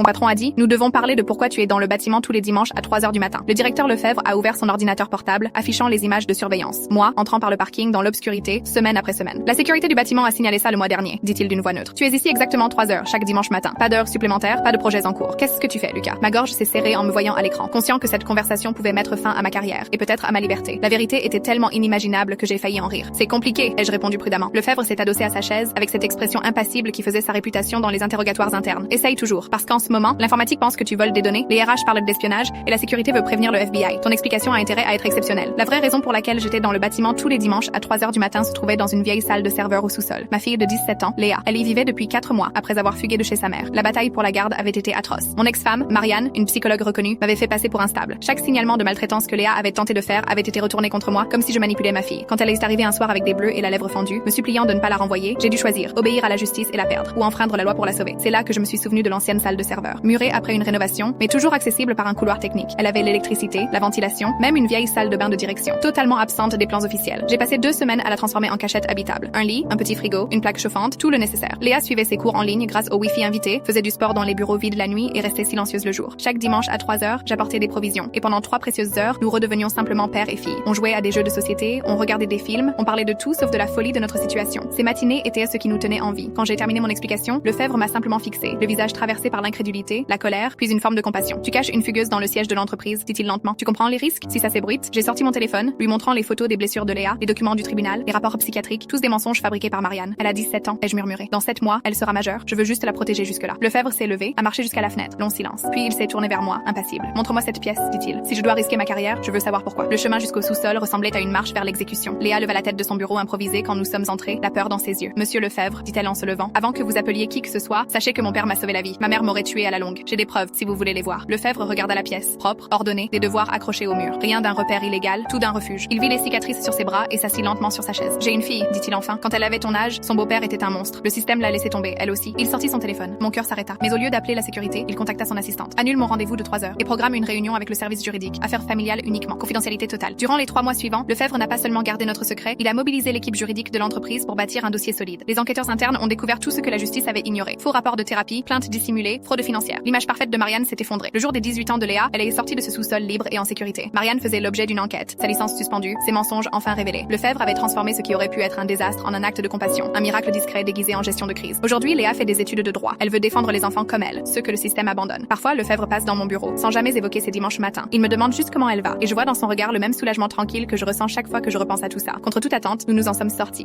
Mon patron a dit, nous devons parler de pourquoi tu es dans le bâtiment tous les dimanches à 3 heures du matin. Le directeur Lefebvre a ouvert son ordinateur portable, affichant les images de surveillance. Moi, entrant par le parking dans l'obscurité, semaine après semaine. La sécurité du bâtiment a signalé ça le mois dernier, dit-il d'une voix neutre. Tu es ici exactement 3 heures, chaque dimanche matin. Pas d'heures supplémentaires, pas de projets en cours. Qu'est-ce que tu fais, Lucas? Ma gorge s'est serrée en me voyant à l'écran, conscient que cette conversation pouvait mettre fin à ma carrière, et peut-être à ma liberté. La vérité était tellement inimaginable que j'ai failli en rire. C'est compliqué, ai-je répondu prudemment. Lefebvre s'est adossé à sa chaise, avec cette expression impassible qui faisait sa réputation dans les interrogatoires internes. Essaye toujours, parce qu'en ce moment, l'informatique pense que tu voles des données, les RH parlent d'espionnage, et la sécurité veut prévenir le FBI. Ton explication a intérêt à être exceptionnelle. La vraie raison pour laquelle j'étais dans le bâtiment tous les dimanches à 3 heures du matin se trouvait dans une vieille salle de serveur au sous-sol. Ma fille de 17 ans, Léa, elle y vivait depuis 4 mois après avoir fugué de chez sa mère. La bataille pour la garde avait été atroce. Mon ex-femme, Marianne, une psychologue reconnue, m'avait fait passer pour instable. Chaque signalement de maltraitance que Léa avait tenté de faire avait été retourné contre moi, comme si je manipulais ma fille. Quand elle est arrivée un soir avec des bleus et la lèvre fendue, me suppliant de ne pas la renvoyer, j'ai dû choisir, obéir à la justice et la perdre, ou enfreindre la loi pour la sauver. C'est là que je me suis souvenu de l'ancienne salle de serveur. Murée après une rénovation, mais toujours accessible par un couloir technique. Elle avait l'électricité, la ventilation, même une vieille salle de bain de direction, totalement absente des plans officiels. J'ai passé 2 semaines à la transformer en cachette habitable. Un lit, un petit frigo, une plaque chauffante, tout le nécessaire. Léa suivait ses cours en ligne grâce au Wi-Fi invité, faisait du sport dans les bureaux vides la nuit et restait silencieuse le jour. Chaque dimanche à 3 heures, j'apportais des provisions. Et pendant 3 précieuses heures, nous redevenions simplement père et fille. On jouait à des jeux de société, on regardait des films, on parlait de tout sauf de la folie de notre situation. Ces matinées étaient ce qui nous tenait en vie. Quand j'ai terminé mon explication, Lefebvre m'a simplement fixé, le visage traversé par l'incrédulité, la colère, puis une forme de compassion. Tu caches une fugueuse dans le siège de l'entreprise, dit-il lentement. Tu comprends les risques si ça s'ébruite? J'ai sorti mon téléphone, lui montrant les photos des blessures de Léa, les documents du tribunal, les rapports psychiatriques, tous des mensonges fabriqués par Marianne. Elle a 17 ans, ai-je murmuré. Dans 7 mois, elle sera majeure. Je veux juste la protéger jusque-là. Lefebvre s'est levé, a marché jusqu'à la fenêtre. Long silence. Puis il s'est tourné vers moi, impassible. Montre-moi cette pièce, dit-il. Si je dois risquer ma carrière, je veux savoir pourquoi. Le chemin jusqu'au sous-sol ressemblait à une marche vers l'exécution. Léa leva la tête de son bureau improvisé quand nous sommes entrés, la peur dans ses yeux. Monsieur Lefebvre, dit-elle en se levant, avant que vous appeliez qui que ce soit, sachez que mon père m'a sauvé la vie. Ma mère m'aurait tué à la longue. J'ai des preuves si vous voulez les voir. Lefebvre regarda la pièce, propre, ordonnée, des devoirs accrochés au mur. Rien d'un repère illégal, tout d'un refuge. Il vit les cicatrices sur ses bras et s'assit lentement sur sa chaise. J'ai une fille, dit-il enfin. Quand elle avait ton âge, son beau-père était un monstre. Le système l'a laissé tomber, elle aussi. Il sortit son téléphone. Mon cœur s'arrêta. Mais au lieu d'appeler la sécurité, il contacta son assistante. Annule mon rendez-vous de 3 heures et programme une réunion avec le service juridique. Affaires familiales uniquement. Confidentialité totale. Durant les 3 mois suivants, Lefebvre n'a pas seulement gardé notre secret, il a mobilisé l'équipe juridique de l'entreprise pour bâtir un dossier solide. Les enquêteurs internes ont découvert tout ce que la justice avait ignoré. Faux rapports de thérapie, plaintes dissimulées, fraude financière. L'image parfaite de Marianne s'est effondrée. Le jour des 18 ans de Léa, elle est sortie de ce sous-sol libre et en sécurité. Marianne faisait l'objet d'une enquête, sa licence suspendue, ses mensonges enfin révélés. Lefebvre avait transformé ce qui aurait pu être un désastre en un acte de compassion, un miracle discret déguisé en gestion de crise. Aujourd'hui, Léa fait des études de droit. Elle veut défendre les enfants comme elle, ceux que le système abandonne. Parfois, Lefebvre passe dans mon bureau, sans jamais évoquer ses dimanches matins. Il me demande juste comment elle va, et je vois dans son regard le même soulagement tranquille que je ressens chaque fois que je repense à tout ça. Contre toute attente, nous nous en sommes sortis.